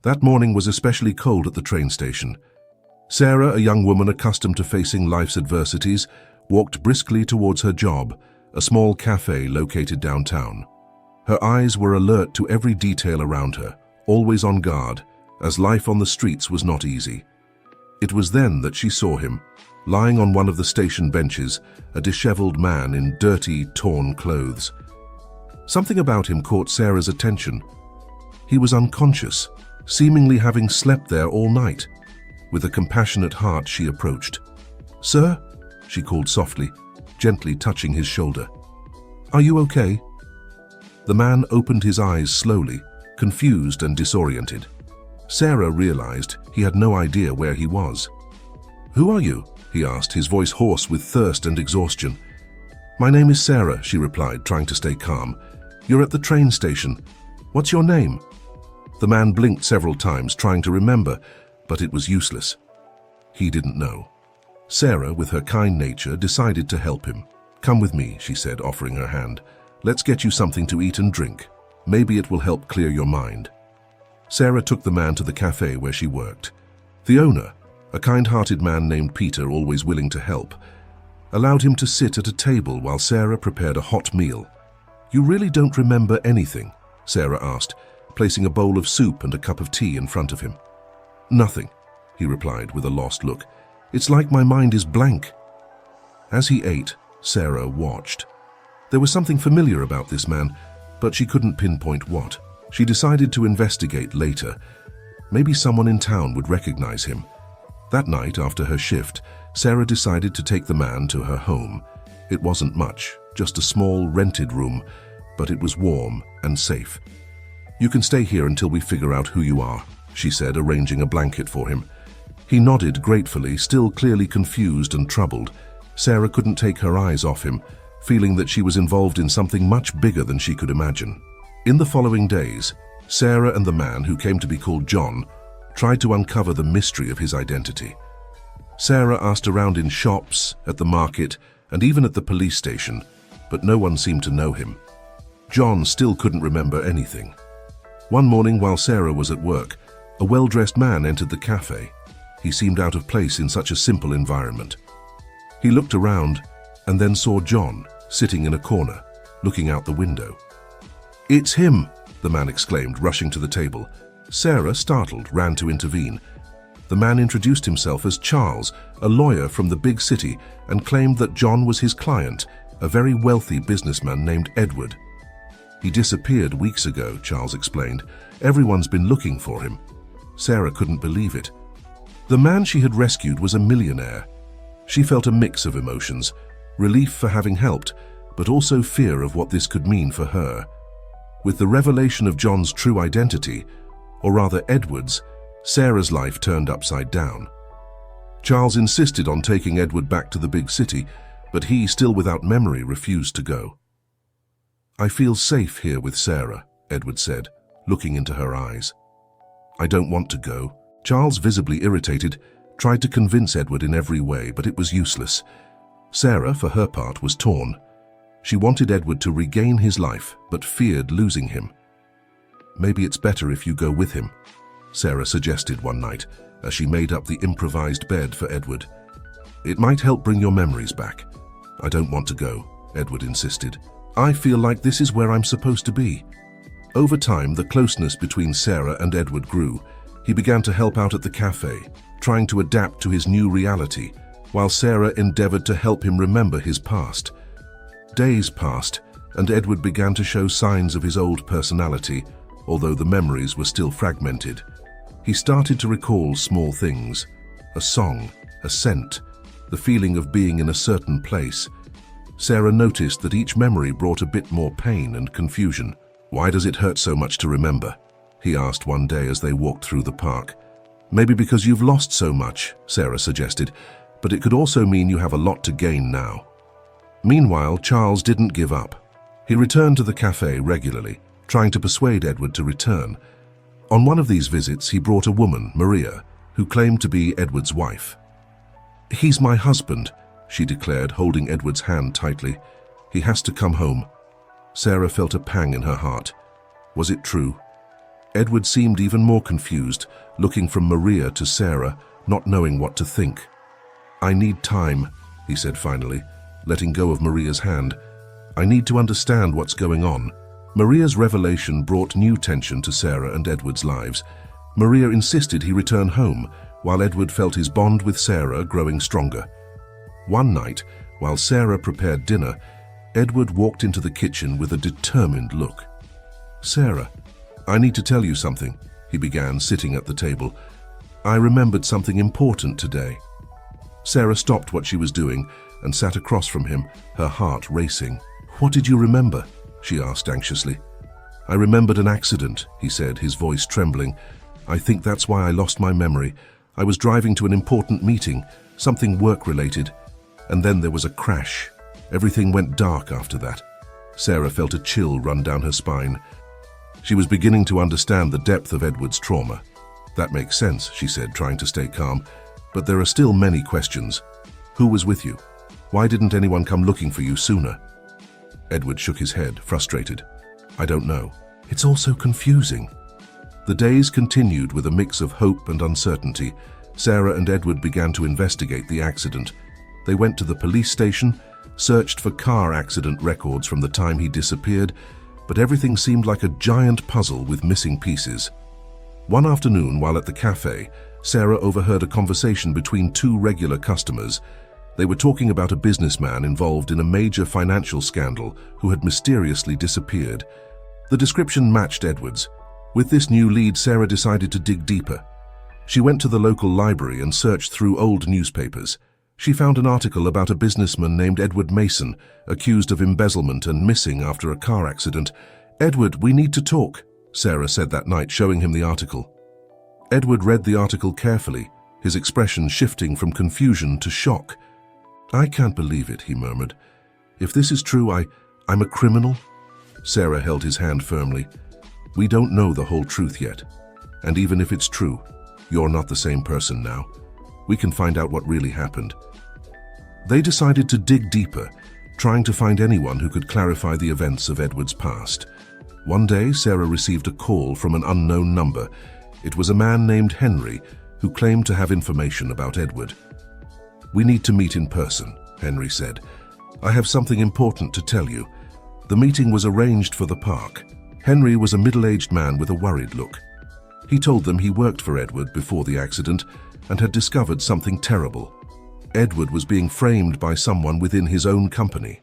That morning was especially cold at the train station. Sarah, a young woman accustomed to facing life's adversities, walked briskly towards her job, a small cafe located downtown. Her eyes were alert to every detail around her, always on guard, as life on the streets was not easy. It was then that she saw him, lying on one of the station benches, a disheveled man in dirty, torn clothes. Something about him caught Sarah's attention. He was unconscious, seemingly having slept there all night. With a compassionate heart, she approached. "Sir?" she called softly, gently touching his shoulder. "Are you okay?" The man opened his eyes slowly, confused and disoriented. Sarah realized he had no idea where he was. "Who are you?" he asked, his voice hoarse with thirst and exhaustion. "My name is Sarah," she replied, trying to stay calm. "You're at the train station. What's your name?" The man blinked several times, trying to remember, but it was useless. He didn't know. Sarah, with her kind nature, decided to help him. "Come with me," she said, offering her hand. "Let's get you something to eat and drink. Maybe it will help clear your mind." Sarah took the man to the cafe where she worked. The owner, a kind-hearted man named Peter, always willing to help, allowed him to sit at a table while Sarah prepared a hot meal. "You really don't remember anything?" Sarah asked, placing a bowl of soup and a cup of tea in front of him. "Nothing," he replied with a lost look. "It's like my mind is blank." As he ate, Sarah watched. There was something familiar about this man, but she couldn't pinpoint what. She decided to investigate later. Maybe someone in town would recognize him. That night, after her shift, Sarah decided to take the man to her home. It wasn't much, just a small rented room, but it was warm and safe. "You can stay here until we figure out who you are," she said, arranging a blanket for him. He nodded gratefully, still clearly confused and troubled. Sarah couldn't take her eyes off him, feeling that she was involved in something much bigger than she could imagine. In the following days, Sarah and the man, who came to be called John, tried to uncover the mystery of his identity. Sarah asked around in shops, at the market, and even at the police station, but no one seemed to know him. John still couldn't remember anything. One morning while Sarah was at work, a well-dressed man entered the cafe. He seemed out of place in such a simple environment. He looked around and then saw John sitting in a corner, looking out the window. "It's him!" the man exclaimed, rushing to the table. Sarah, startled, ran to intervene. The man introduced himself as Charles, a lawyer from the big city, and claimed that John was his client, a very wealthy businessman named Edward. "He disappeared weeks ago," Charles explained. "Everyone's been looking for him." Sarah couldn't believe it. The man she had rescued was a millionaire. She felt a mix of emotions, relief for having helped, but also fear of what this could mean for her. With the revelation of John's true identity, or rather Edward's, Sarah's life turned upside down. Charles insisted on taking Edward back to the big city, but he, still without memory, refused to go. "I feel safe here with Sarah," Edward said, looking into her eyes. "I don't want to go." Charles, visibly irritated, tried to convince Edward in every way, but it was useless. Sarah, for her part, was torn. She wanted Edward to regain his life, but feared losing him. "Maybe it's better if you go with him," Sarah suggested one night, as she made up the improvised bed for Edward. "It might help bring your memories back." "I don't want to go," Edward insisted. "I feel like this is where I'm supposed to be." Over time, the closeness between Sarah and Edward grew. He began to help out at the cafe, trying to adapt to his new reality, while Sarah endeavored to help him remember his past. Days passed, and Edward began to show signs of his old personality, although the memories were still fragmented. He started to recall small things: a song, a scent, the feeling of being in a certain place. Sarah noticed that each memory brought a bit more pain and confusion. "Why does it hurt so much to remember?" he asked one day as they walked through the park. "Maybe because you've lost so much," Sarah suggested, "but it could also mean you have a lot to gain now." Meanwhile, Charles didn't give up. He returned to the cafe regularly, trying to persuade Edward to return. On one of these visits, he brought a woman, Maria, who claimed to be Edward's wife. "He's my husband," she declared, holding Edward's hand tightly. "He has to come home." Sarah felt a pang in her heart. Was it true? Edward seemed even more confused, looking from Maria to Sarah, not knowing what to think. "I need time," he said finally, letting go of Maria's hand. "I need to understand what's going on." Maria's revelation brought new tension to Sarah and Edward's lives. Maria insisted he return home, while Edward felt his bond with Sarah growing stronger. One night, while Sarah prepared dinner, Edward walked into the kitchen with a determined look. "Sarah, I need to tell you something," he began, sitting at the table. "I remembered something important today." Sarah stopped what she was doing and sat across from him, her heart racing. "What did you remember?" she asked anxiously. "I remembered an accident," he said, his voice trembling. "I think that's why I lost my memory. I was driving to an important meeting, something work-related, and then there was a crash. Everything went dark after that." Sarah felt a chill run down her spine. She was beginning to understand the depth of Edward's trauma. "That makes sense," she said, trying to stay calm. "But there are still many questions. Who was with you? Why didn't anyone come looking for you sooner?" Edward shook his head, frustrated. "I don't know. It's all so confusing." The days continued with a mix of hope and uncertainty. Sarah and Edward began to investigate the accident. They went to the police station, searched for car accident records from the time he disappeared, but everything seemed like a giant puzzle with missing pieces. One afternoon, while at the cafe, Sarah overheard a conversation between two regular customers. They were talking about a businessman involved in a major financial scandal who had mysteriously disappeared. The description matched Edward's. With this new lead, Sarah decided to dig deeper. She went to the local library and searched through old newspapers. She found an article about a businessman named Edward Mason, accused of embezzlement and missing after a car accident. "Edward, we need to talk," Sarah said that night, showing him the article. Edward read the article carefully, his expression shifting from confusion to shock. "I can't believe it," he murmured. "If this is true, I'm a criminal?" Sarah held his hand firmly. "We don't know the whole truth yet. And even if it's true, you're not the same person now. We can find out what really happened." They decided to dig deeper, trying to find anyone who could clarify the events of Edward's past. One day, Sarah received a call from an unknown number. It was a man named Henry who claimed to have information about Edward. "We need to meet in person," Henry said. "I have something important to tell you." The meeting was arranged for the park. Henry was a middle-aged man with a worried look. He told them he worked for Edward before the accident and had discovered something terrible. Edward was being framed by someone within his own company.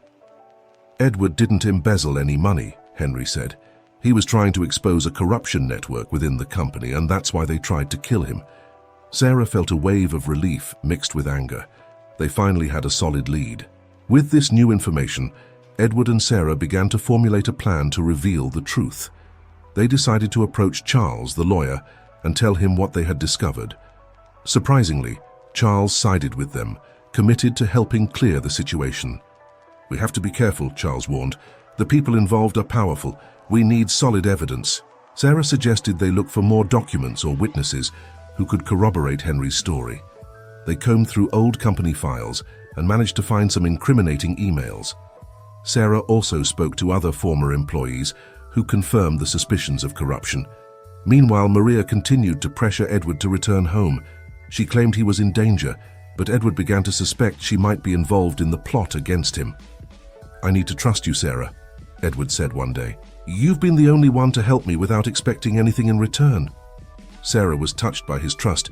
"Edward didn't embezzle any money," Henry said. "He was trying to expose a corruption network within the company, and that's why they tried to kill him." Sarah felt a wave of relief mixed with anger. They finally had a solid lead. With this new information, Edward and Sarah began to formulate a plan to reveal the truth. They decided to approach Charles, the lawyer, and tell him what they had discovered. Surprisingly, Charles sided with them, committed to helping clear the situation. "We have to be careful," Charles warned. "The people involved are powerful. We need solid evidence." Sarah suggested they look for more documents or witnesses who could corroborate Henry's story. They combed through old company files and managed to find some incriminating emails. Sarah also spoke to other former employees who confirmed the suspicions of corruption. Meanwhile, Maria continued to pressure Edward to return home. She claimed he was in danger, but Edward began to suspect she might be involved in the plot against him. "I need to trust you, Sarah," Edward said one day. "You've been the only one to help me without expecting anything in return." Sarah was touched by his trust,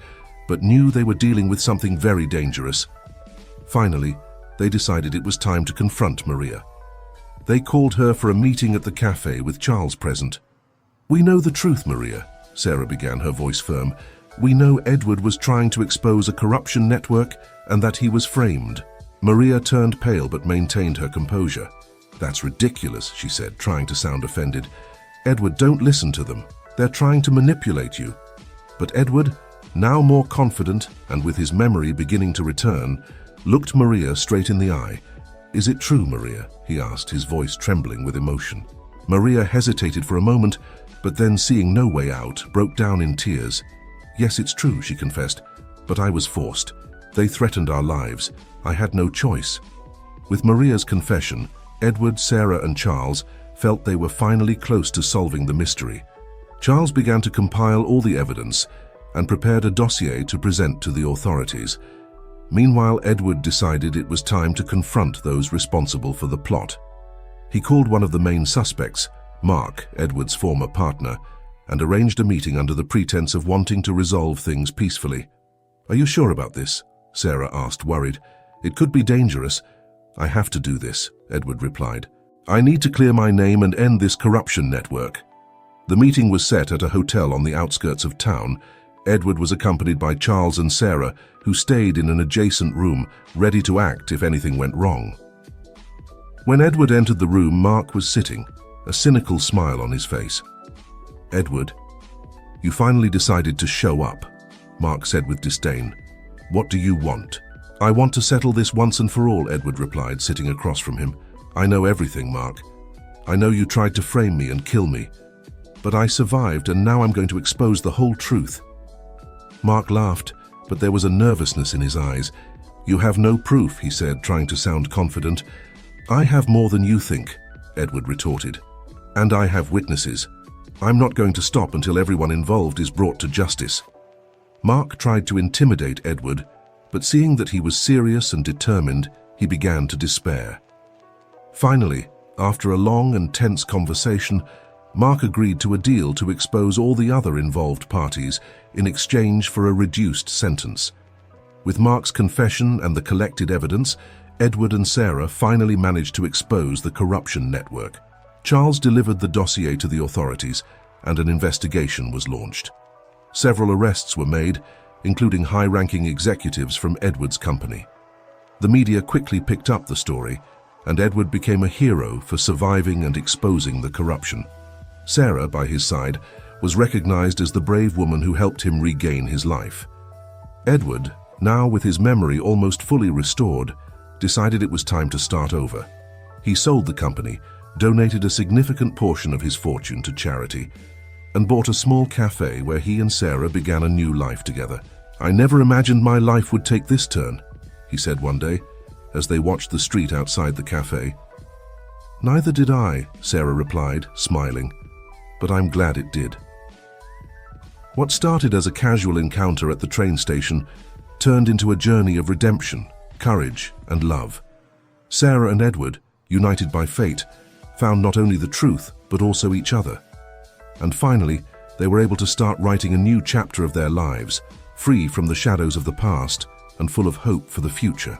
but knew they were dealing with something very dangerous. Finally, they decided it was time to confront Maria. They called her for a meeting at the cafe with Charles present. "We know the truth, Maria," Sarah began, her voice firm. "We know Edward was trying to expose a corruption network and that he was framed." Maria turned pale but maintained her composure. "That's ridiculous," she said, trying to sound offended. "Edward, don't listen to them. They're trying to manipulate you." But Edward, now more confident and with his memory beginning to return, looked Maria straight in the eye. "Is it true, Maria?" he asked, his voice trembling with emotion. Maria hesitated for a moment, but then, seeing no way out, broke down in tears. "Yes, it's true," she confessed, "but I was forced. They threatened our lives. I had no choice." With Maria's confession, Edward, Sarah, and Charles felt they were finally close to solving the mystery. Charles began to compile all the evidence and prepared a dossier to present to the authorities. Meanwhile, Edward decided it was time to confront those responsible for the plot. He called one of the main suspects, Mark, Edward's former partner, and arranged a meeting under the pretense of wanting to resolve things peacefully. "Are you sure about this?" Sarah asked, worried. "It could be dangerous." "I have to do this," Edward replied. "I need to clear my name and end this corruption network." The meeting was set at a hotel on the outskirts of town. Edward was accompanied by Charles and Sarah, who stayed in an adjacent room, ready to act if anything went wrong. When Edward entered the room, Mark was sitting, a cynical smile on his face. "Edward, you finally decided to show up," Mark said with disdain. "What do you want?" "I want to settle this once and for all," Edward replied, sitting across from him. "I know everything, Mark. I know you tried to frame me and kill me. But I survived, and now I'm going to expose the whole truth." Mark laughed, but there was a nervousness in his eyes. "You have no proof," he said, trying to sound confident. "I have more than you think," Edward retorted. "And I have witnesses. I'm not going to stop until everyone involved is brought to justice." Mark tried to intimidate Edward, but seeing that he was serious and determined, he began to despair. Finally, after a long and tense conversation, Mark agreed to a deal to expose all the other involved parties in exchange for a reduced sentence. With Mark's confession and the collected evidence, Edward and Sarah finally managed to expose the corruption network. Charles delivered the dossier to the authorities, and an investigation was launched. Several arrests were made, including high-ranking executives from Edward's company. The media quickly picked up the story, and Edward became a hero for surviving and exposing the corruption. Sarah, by his side, was recognized as the brave woman who helped him regain his life. Edward, now with his memory almost fully restored, decided it was time to start over. He sold the company, donated a significant portion of his fortune to charity, and bought a small cafe where he and Sarah began a new life together. "I never imagined my life would take this turn," he said one day, as they watched the street outside the cafe. "Neither did I," Sarah replied, smiling, "but I'm glad it did." What started as a casual encounter at the train station turned into a journey of redemption, courage, and love. Sarah and Edward, united by fate, found not only the truth, but also each other. And finally, they were able to start writing a new chapter of their lives, free from the shadows of the past and full of hope for the future.